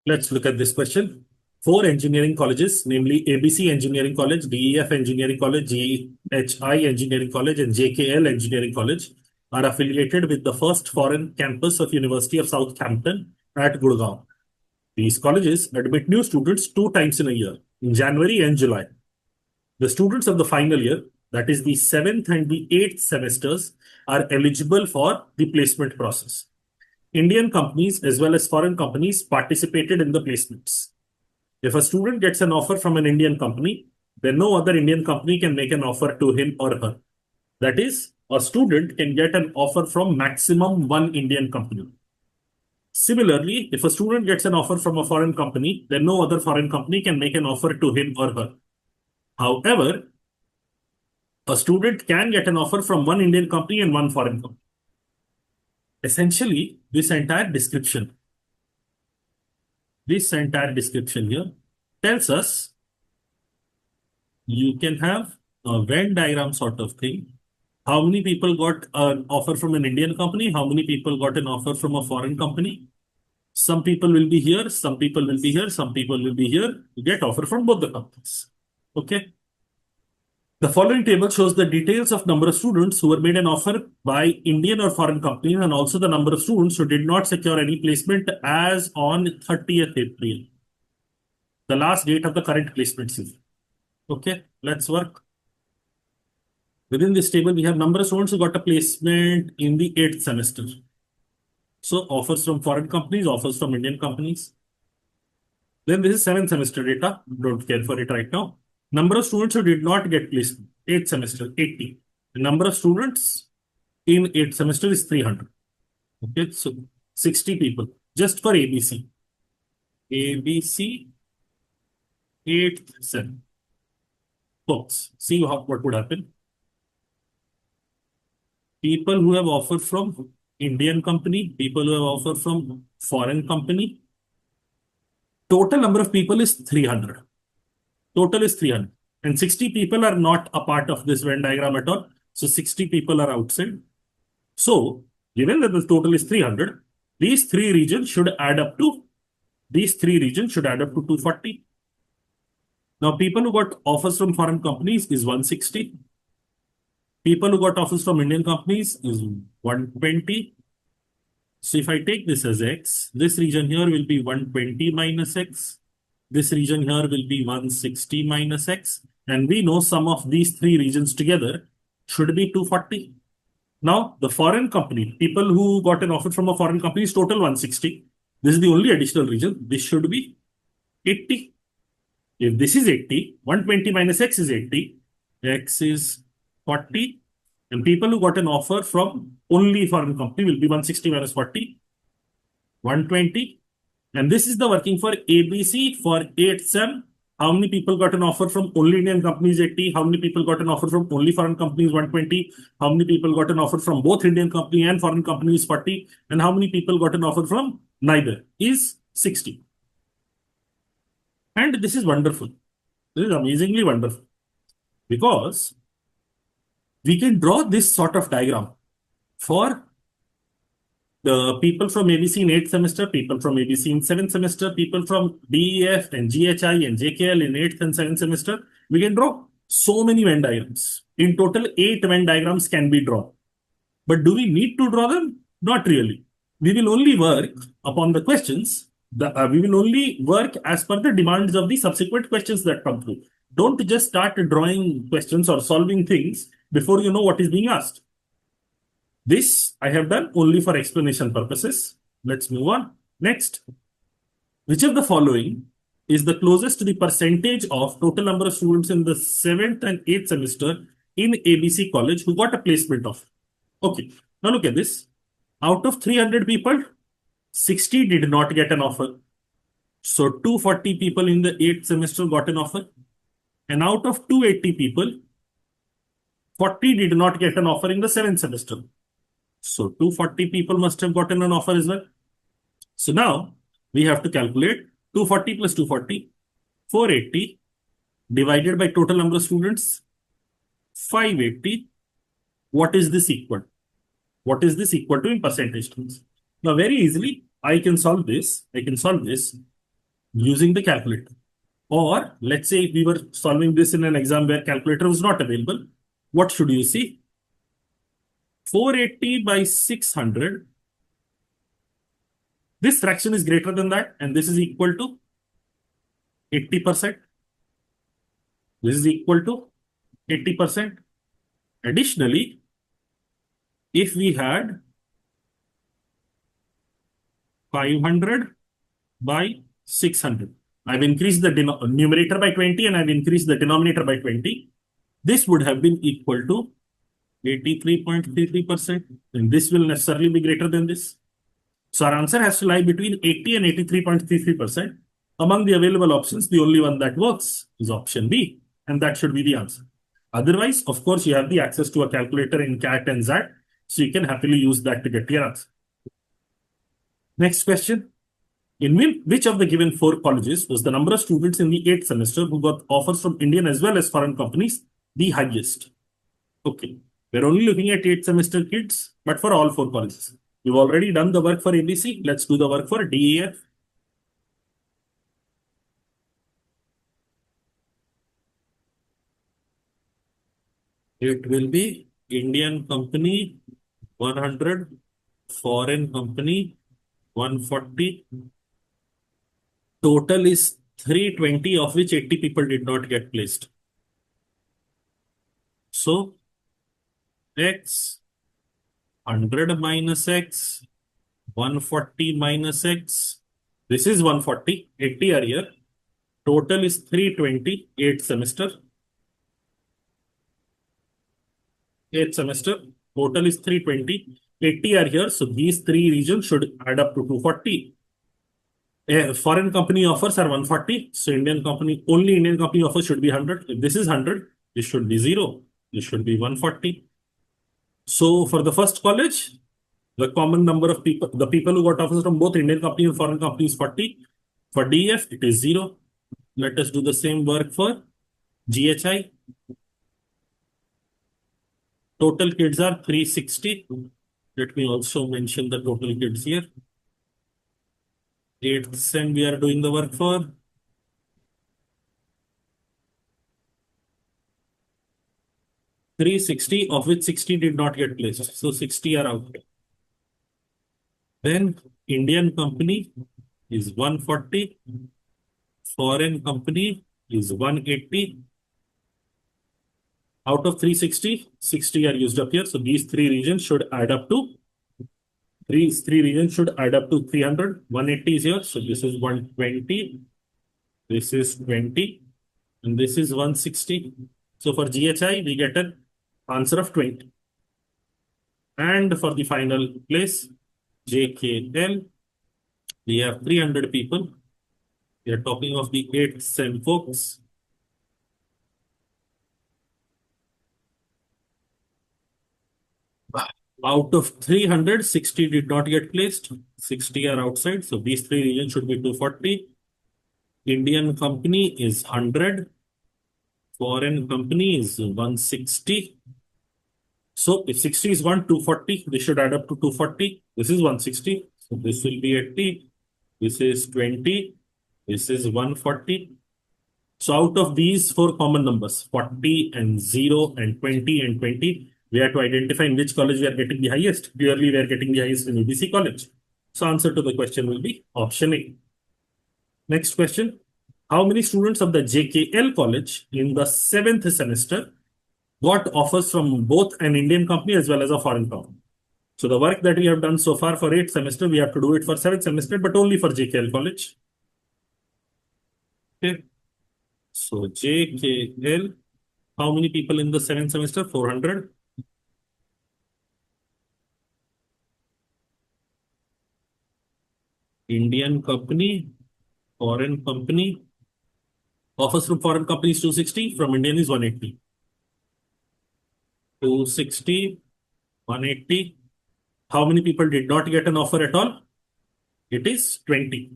Let's look at this question. Four engineering colleges, namely ABC Engineering College, DEF Engineering College, GHI Engineering College, and JKL Engineering College, are affiliated with the first foreign campus of University of Southampton at Gurgaon. These colleges admit new students 2 times in a year, in January and July. The students of the final year, that is the 7th and the 8th semesters, are eligible for the placement process. Indian companies as well as foreign companies participated in the placements. If a student gets an offer from an Indian company, then no other Indian company can make an offer to him or her. That is, a student can get an offer from maximum one Indian company. Similarly, if a student gets an offer from a foreign company, then no other foreign company can make an offer to him or her. However, a student can get an offer from one Indian company and one foreign company. Essentially, this entire description here tells us you can have a Venn diagram sort of thing. How many people got an offer from an Indian company? How many people got an offer from a foreign company? Some people will be here, some people will be here, some people will be here. You get offer from both the companies. Okay. The following table shows the details of number of students who were made an offer by Indian or foreign companies and also the number of students who did not secure any placement as on 30th April, the last date of the current placement season. Okay, let's work. Within this table, we have number of students who got a placement in the 8th semester. So offers from foreign companies, offers from Indian companies. Then this is 7th semester data. Don't care for it right now. Number of students who did not get placement, 8th semester, 80. The number of students in 8th semester is 300. Okay, so 60 people just for ABC. ABC, 8th sem. Folks, see what would happen. People who have offered from Indian company, people who have offered from foreign company. Total number of people is 300. Total is 300. And 60 people are not a part of this Venn diagram at all. So 60 people are outside. So given that the total is 300, these three regions should add up to 240. Now people who got offers from foreign companies is 160. People who got offers from Indian companies is 120. So if I take this as X, this region here will be 120 minus X. This region here will be 160 minus X. And we know sum of these three regions together should be 240. Now, the foreign company, people who got an offer from a foreign company is total 160. This is the only additional region. This should be 80. If this is 80, 120 minus X is 80. X is 40. And people who got an offer from only foreign company will be 160 minus 40, 120. And this is the working for ABC for 8th sem. How many people got an offer from only Indian companies 80? How many people got an offer from only foreign companies 120? How many people got an offer from both Indian company and foreign companies 40? And how many people got an offer from neither is 60. And this is wonderful. This is amazingly wonderful because we can draw this sort of diagram for the people from ABC in 8th semester, people from ABC in 7th semester, people from DEF and GHI and JKL in 8th and 7th semester. We can draw so many Venn diagrams. In total, 8 Venn diagrams can be drawn. But do we need to draw them? Not really. We will only work upon the questions. We will only work as per the demands of the subsequent questions that come through. Don't just start drawing questions or solving things before you know what is being asked. This I have done only for explanation purposes. Let's move on. Next, which of the following is the closest to the percentage of total number of students in the 7th and 8th semester in ABC college who got a placement offer? Okay, now look at this. Out of 300 people, 60 did not get an offer. So 240 people in the 8th semester got an offer. And out of 280 people, 40 did not get an offer in the 7th semester. So 240 people must have gotten an offer as well. So now we have to calculate 240 plus 240, 480 divided by total number of students, 580. What is this equal? What is this equal to in percentage terms? Now very easily, I can solve this. using the calculator. Or let's say if we were solving this in an exam where calculator was not available, what should you see? 480 by 600. This fraction is greater than that, and this is equal to 80%. This is equal to 80%. Additionally, if we had 500 by 600, I've increased the numerator by 20 and I've increased the denominator by 20. This would have been equal to 83.33%, and this will necessarily be greater than this. So our answer has to lie between 80 and 83.33%. Among the available options, the only one that works is option B, and that should be the answer. Otherwise, of course, you have the access to a calculator in CAT and XAT, so you can happily use that to get your answer. Next question. In which of the given 4 colleges was the number of students in the 8th semester who got offers from Indian as well as foreign companies the highest? Okay, we're only looking at 8th semester kids, but for all 4 colleges. We've already done the work for ABC. Let's do the work for DEF. It will be Indian company 100, foreign company 140. Total is 320, of which 80 people did not get placed. So X 100 minus X 140 minus X. This is 140, 80 are here. Total is 320, 8th semester. 8th semester, total is 320, 80 are here. So these 3 regions should add up to 240. Foreign company offers are 140. So only Indian company offers should be 100. If this is 100, this should be 0. This should be 140. So for the first college, the common number of people, the people who got offers from both Indian company and foreign company is 40. For DF, it is 0. Let us do the same work for GHI. Total kids are 360. Let me also mention the total kids here. 8th sem we are doing the work for. $360, of which 60 did not get placed. So 60 are out. Then Indian company is 140. Foreign company is 180. Out of 360, 60 are used up here. So these 3 regions should add up to 300. 180 is here. So this is 120. This is 20. And this is 160. So for GHI, we get an answer of 20. And for the final place, JKL, we have 300 people. We are talking of the 8th sem folks. Out of 300, 60 did not get placed. 60 are outside. So these 3 regions should be 240. Indian company is 100. Foreign company is 160. So if 60 is 240, this should add up to 240. This is 160. So this will be 80. This is 20. This is 140. So out of these 4 common numbers, 40 and 0 and 20 and 20, we have to identify in which college we are getting the highest. Clearly, we are getting the highest in ABC college. So answer to the question will be option A. Next question. How many students of the JKL college in the 7th semester got offers from both an Indian company as well as a foreign company? So the work that we have done so far for 8th semester, we have to do it for 7th semester, but only for JKL college. Okay. So JKL, how many people in the 7th semester? 400. Indian company, foreign company. Offers from foreign companies 260, from Indian is 180. 260, 180. How many people did not get an offer at all? It is 20.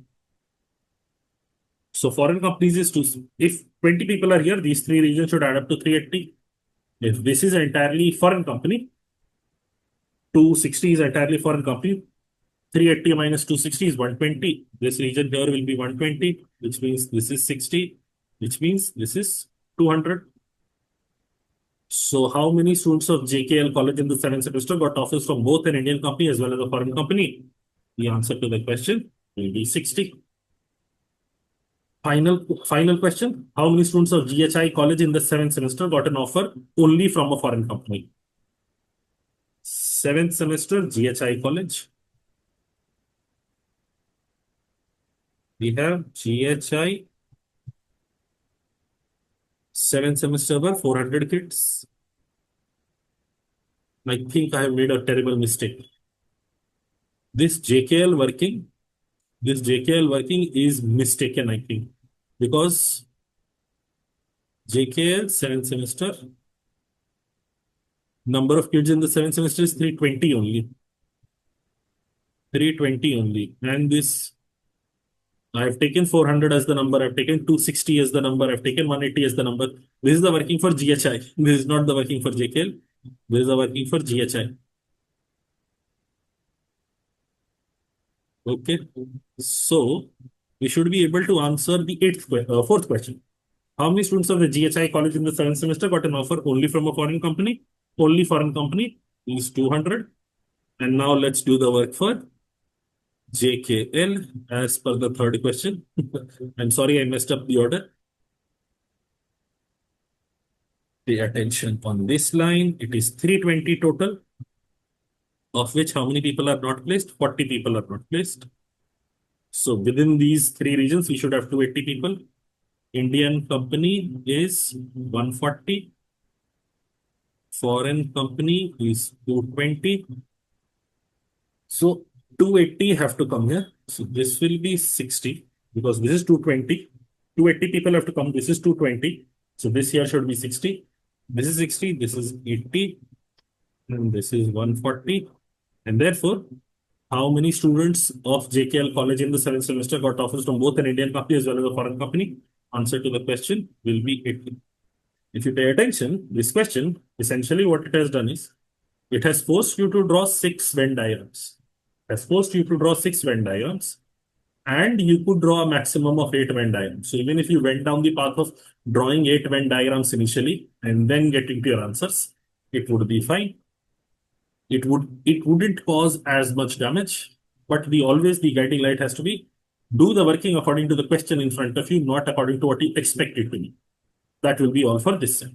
So foreign companies is 2. If 20 people are here, these 3 regions should add up to 380. If this is entirely foreign company, 260 is entirely foreign company. 380 minus 260 is 120. This region here will be 120. which means this is 60, which means this is 200. So how many students of JKL college in the 7th semester got offers from both an Indian company as well as a foreign company? The answer to the question will be 60. Final question. How many students of GHI college in the 7th semester got an offer only from a foreign company? 7th semester GHI college. We have GHI 7th semester were 400 kids. I think I have made a terrible mistake. This JKL working is mistaken, I think, because JKL 7th semester, number of kids in the 7th semester is 320 only. 320 only. And this, I've taken 400 as the number, I've taken 260 as the number, I've taken 180 as the number. This is the working for GHI. This is not the working for JKL. This is the working for GHI. Okay. So we should be able to answer the fourth question. How many students of the GHI college in the 7th semester got an offer only from a foreign company? Only foreign company is 200. And now let's do the work for JKL as per the third question. I'm sorry I messed up the order. Pay attention on this line. It is 320 total, of which how many people are not placed? 40 people are not placed. So within these three regions, we should have 280 people. Indian company is 140. Foreign company is 220. So 280 have to come here. So this will be 60 because this is 220. 280 people have to come. This is 220. So this here should be 60. This is 60. This is 80. And this is 140. And therefore, how many students of JKL college in the 7th semester got offers from both an Indian company as well as a foreign company? Answer to the question will be 80. If you pay attention, this question, essentially what it has done is, it has forced you to draw 6 Venn diagrams. It has forced you to draw 6 Venn diagrams. And you could draw a maximum of 8 Venn diagrams. So even if you went down the path of drawing 8 Venn diagrams initially and then getting to your answers, it would be fine. It wouldn't cause as much damage, but the guiding light has to be do the working according to the question in front of you, not according to what you expect it to be. That will be all for this set.